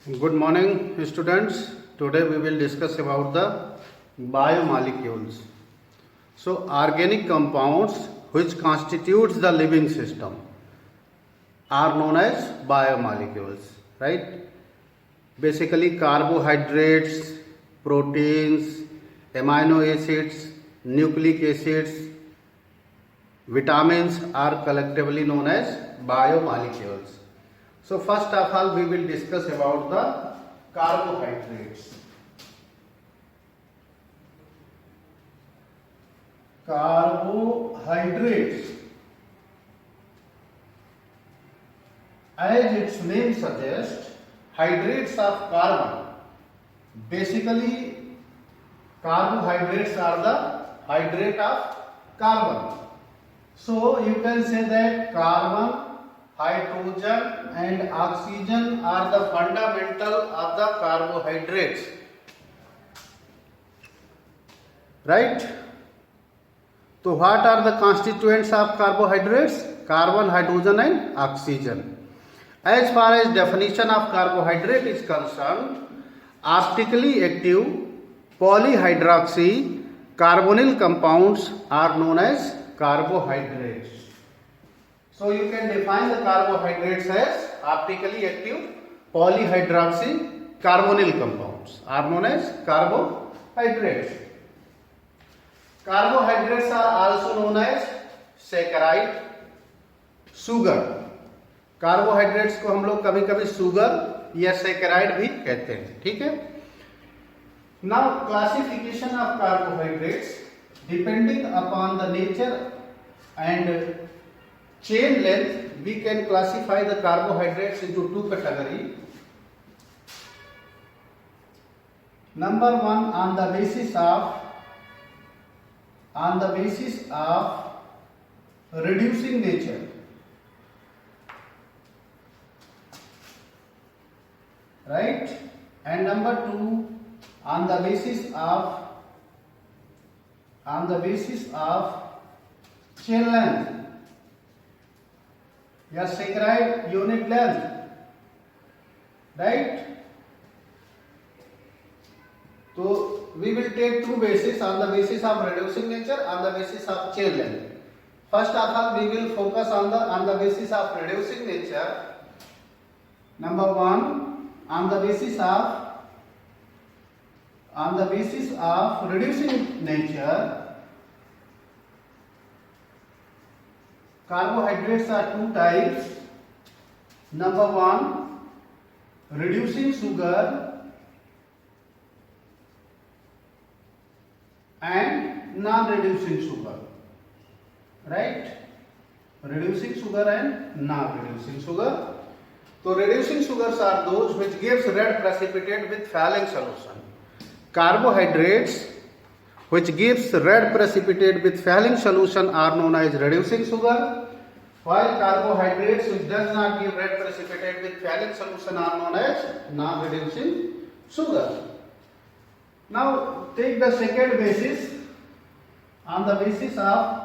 Good morning, students. Today we will discuss about the biomolecules. So, organic compounds which constitutes the living system are known as biomolecules, right? Basically, carbohydrates, proteins, amino acids, nucleic acids, vitamins are collectively known as biomolecules. So first of all we will discuss about the carbohydrates. Carbohydrates, as its name suggests, hydrates of carbon. Basically, carbohydrates are the hydrate of carbon. So you can say that carbon, hydrogen and oxygen are the fundamental of the carbohydrates, right? So what are the constituents of carbohydrates? Carbon, hydrogen and oxygen. As far as definition of carbohydrate is concerned, optically active polyhydroxy carbonyl compounds are known as carbohydrates. So you can define the carbohydrates as optically active polyhydroxy carbonyl compounds are known as carbohydrates. Carbohydrates are also known as saccharide, sugar. Carbohydrates को हम लोग कभी कभी sugar या saccharide भी कहते हैं, ठीक है। Now classification of carbohydrates depending upon the nature and chain length, we can classify the carbohydrates into two categories. Number one, on the basis of reducing nature, right? And number two, on the basis of chain length या saccharide unit length, right? So we will take two bases, on the basis of reducing nature, on the basis of chain length. First of all we will focus on the basis of reducing nature. Number one, on the basis of reducing nature, carbohydrates are two types. Number one, reducing sugar and non-reducing sugar, right? Reducing sugar and non-reducing sugar. So reducing sugars are those which gives red precipitate with Fehling solution. Carbohydrates which gives red precipitate with Fehling solution are known as reducing sugar, while carbohydrates which does not give red precipitate with Fehling solution are known as non-reducing sugar. Now take the second basis, on the basis of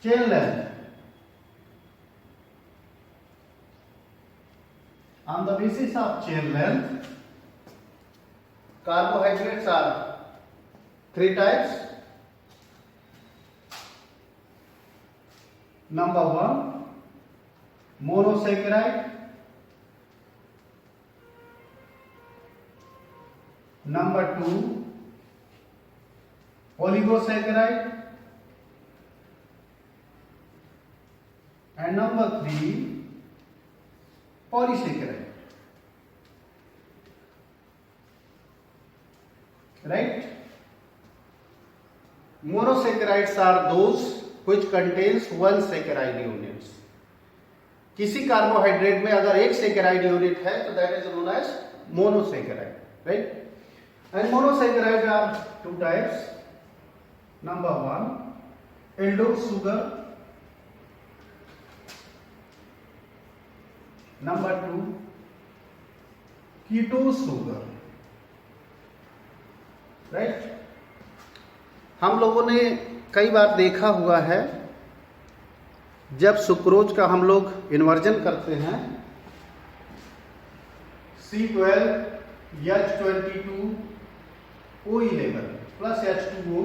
chain length. On the basis of chain length, carbohydrates are three types. Number one, monosaccharide. Number two, oligosaccharide. And number three, polysaccharide, right? Monosaccharides are those which contains one saccharide units. किसी carbohydrate में अगर एक saccharide unit है तो that is known as monosaccharide, right? And monosaccharide are two types. Number one, aldose sugar. Number two, ketose sugar, right? हम लोगों ने कई बार देखा हुआ है जब सुक्रोज का हम लोग इन्वर्जन करते हैं C12H22O11 प्लस H2O,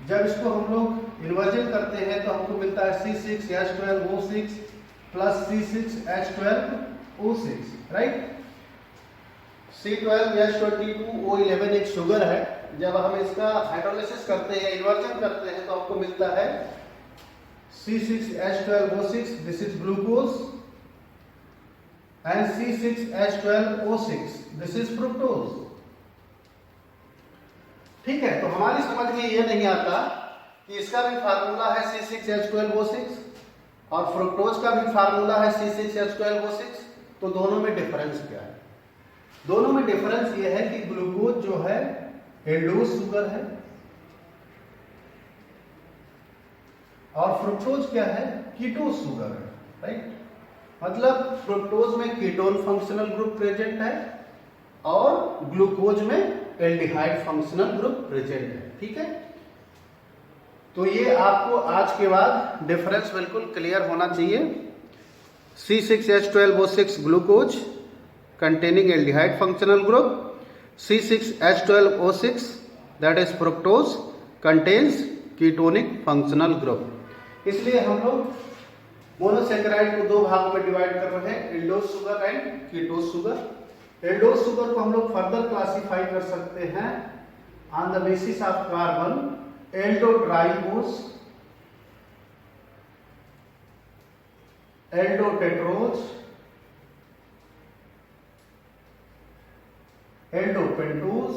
जब इसको हम लोग इन्वर्जन करते हैं तो हमको मिलता है C6H12O6 plus C6H12O6, right. C12H22O11 एक शुगर है, जब हम इसका हाइड्रोलिसिस करते हैं, इन्वर्जन करते हैं, तो आपको मिलता है C6H12O6, this is glucose, and C6H12O6, this is fructose. ठीक है, तो हमारी समझ में ये नहीं आता कि इसका भी फार्मूला है C6H12O6 और फ्रुक्टोज का भी फार्मूला है C6H12O6, तो दोनों में डिफरेंस क्या है? दोनों में डिफरेंस ये है कि ग्लूकोज जो है एल्डोज शुगर है और फ्रुक्टोज क्या है? कीटोज शुगर है, राइट। मतलब फ्रुक्टोज में कीटोन फंक्शनल ग्रुप प्रेजेंट है और ग्लूकोज में एल्डिहाइड फंक्शनल ग्रुप प्रेजेंट है, ठीक है। तो ये आपको आज के बाद डिफरेंस बिल्कुल क्लियर होना चाहिए। C6H12O6 glucose containing aldehyde functional group, C6H12O6 that is fructose contains ketonic functional group। इसलिए हम लोग मोनोसेकेराइड को दो भागों में डिवाइड कर रहे हैं, aldose sugar and ketose sugar. Aldose sugar को हम लोग फर्दर क्लासिफाई कर सकते हैं on the basis of carbon, aldotriose, aldotetrose, aldopentose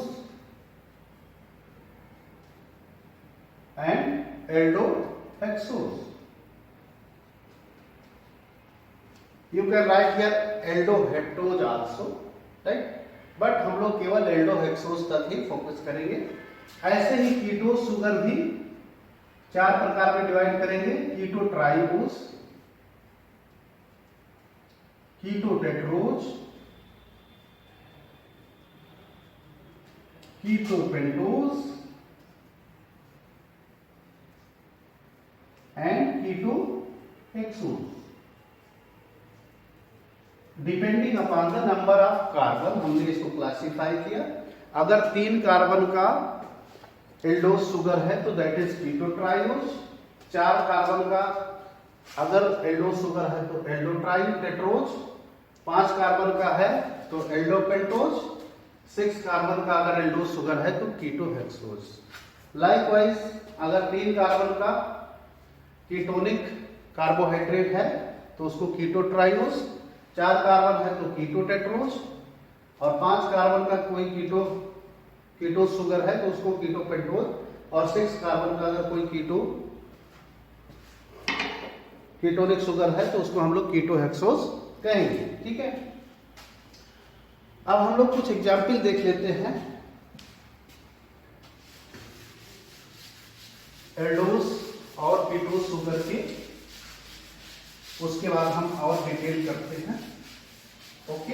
and aldohexose. You can write here aldohectose also, right? But हम लोग केवल एल्डोहेक्सोज तक ही फोकस करेंगे। ऐसे ही कीटोज शुगर भी चार प्रकार में डिवाइड करेंगे, ketotriose, ketotetrose, ketopentose and ketohexose. Depending upon the number of carbon हमने इसको क्लासिफाई किया। अगर 3 कार्बन का एल्डोज शुगर है तो दैट इज कीटोट्राइओस। 4 कार्बन का अगर एल्डोज शुगर है तो एल्डोट्राइटेट्रोज। 5 कार्बन का है तो एल्डोपेंटोज। 6 कार्बन का अगर एल्डोज शुगर है तो कीटोहेक्सोज। लाइकवाइज अगर 3 कार्बन का कीटोनिक कार्बोहाइड्रेट है तो उसको कीटोट्राइओस। 4 कार्बन है तो कीटोटेट्रोज और 5 कार्बन का कोई कीटो शुगर है तो उसको कीटोपेंटोज और 6 कार्बन का अगर कोई कीटोनिक शुगर है तो उसको हम लोग कीटोहेक्सोज कहेंगे, ठीक है। अब हम लोग कुछ एग्जाम्पल देख लेते हैं एल्डोज और कीटोज शुगर के, उसके बाद हम और डिटेल करते हैं, ओके।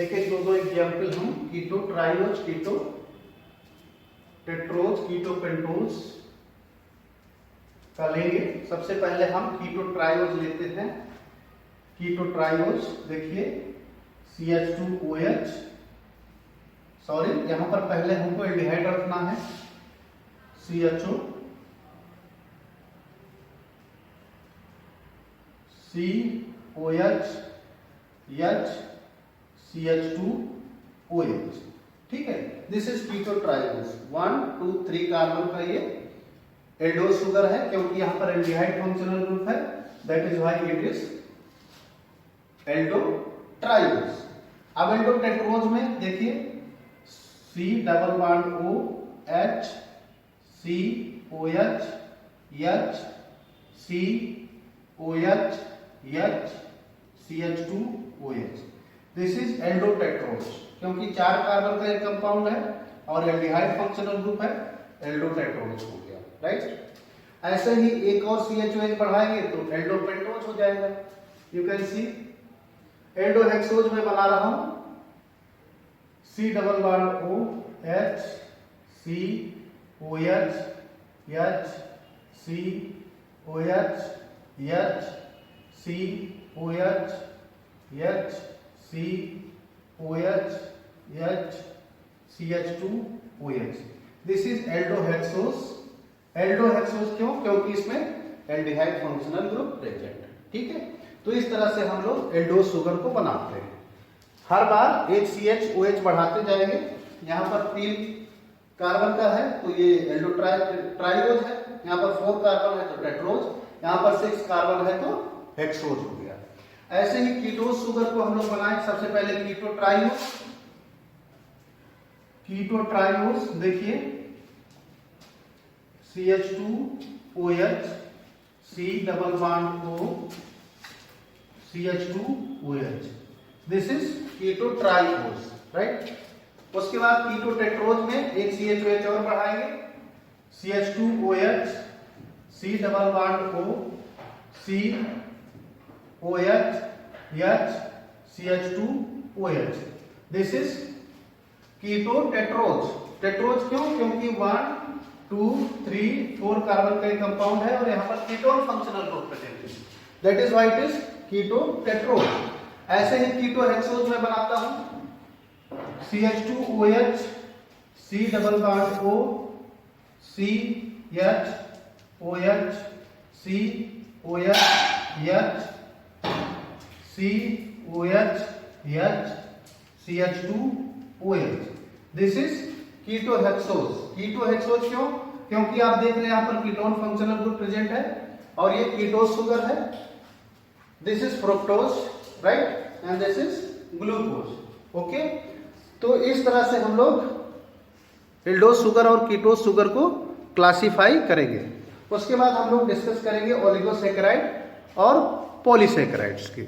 एक दो एग्जाम्पल हम कीटो ट्राइओज, कीटो टेट्रोज, कीटो पेंटोज का लेंगे। सबसे पहले हम कीटो ट्राइओज लेते हैं। कीटो ट्राइओज देखिए CH2OH, सॉरी यहां पर पहले हमको एल्डिहाइड रखना है, CHO, COH, H, CH2OH, ठीक है। This is ketotriose. 1 2 3 carbon का ये एल्डोज शुगर है क्योंकि यहां पर एल्डिहाइड फंक्शनल ग्रुप है, that is why it is aldotriose. अब एल्डोटेट्रोज में देखिए C double bond O H, COH, H, COH, H, CH2OH। This is aldotetrose क्योंकि 4 कार्बन का एक कंपाउंड है और एल्डिहाइड फंक्शनल ग्रुप है, एल्डोटेट्रोज हो गया, राइट। ऐसे ही एक और CHOH बढ़ाएंगे तो एल्डोपेंटोज हो जाएगा। यू कैन सी एल्डोहेक्सोज में बना रहा हूं C double bond O H, COH, H, OH H C OH H C OH H CH2 OH. This is aldohexose. Aldohexose क्यों? क्योंकि इसमें एल्डिहाइड फंक्शनल ग्रुप प्रेजेंट है. ठीक है, तो इस तरह से हम लोग एल्डोज शुगर को बनाते हैं. हर बार HCH बढ़ाते जाएंगे. यहाँ पर 3 कार्बन का है तो ये एल्डोट्राइरोज है, यहाँ पर 4 कार्बन है तो टेट्रोज, यहाँ पर 6 कार्बन है तो हेक्सोज हो गया. ऐसे ही कीटोज शुगर को हम लोग बनाए. सबसे पहले कीटोट्राइओस देखिए, CH2OH C double bond O CH2OH. This is ketotriose, right. उसके बाद कीटोटेट्रोज में एक CH2OH और बढ़ाएंगे, CH2OH C double bond O C OH H CH2OH. This is ketotetrose. Tetrose क्यों? क्योंकि 1 2 3 4 कार्बन का एक कंपाउंड है और यहाँ पर कीटोन फंक्शनल ग्रुप प्रेजेंट है. That is why it is ketotetrose. ऐसे ही कीटोहेक्सोज में बनाता हूं, CH2OH C double bond O C H OH C OH H C OH H CH2OH. This is ketohexose. Ketohexose क्यों? क्योंकि आप देख रहे हैं यहाँ पर कीटोन फंक्शनल ग्रुप प्रेजेंट है और ये कीटोज शुगर है. This is fructose, right, and this is glucose. Okay, तो इस तरह से हम लोग एल्डोज शुगर और कीटोज शुगर को क्लासिफाई करेंगे. उसके बाद हम लोग डिस्कस करेंगे ओलिगोसैकेराइड और पॉलीसैकेराइड्स की.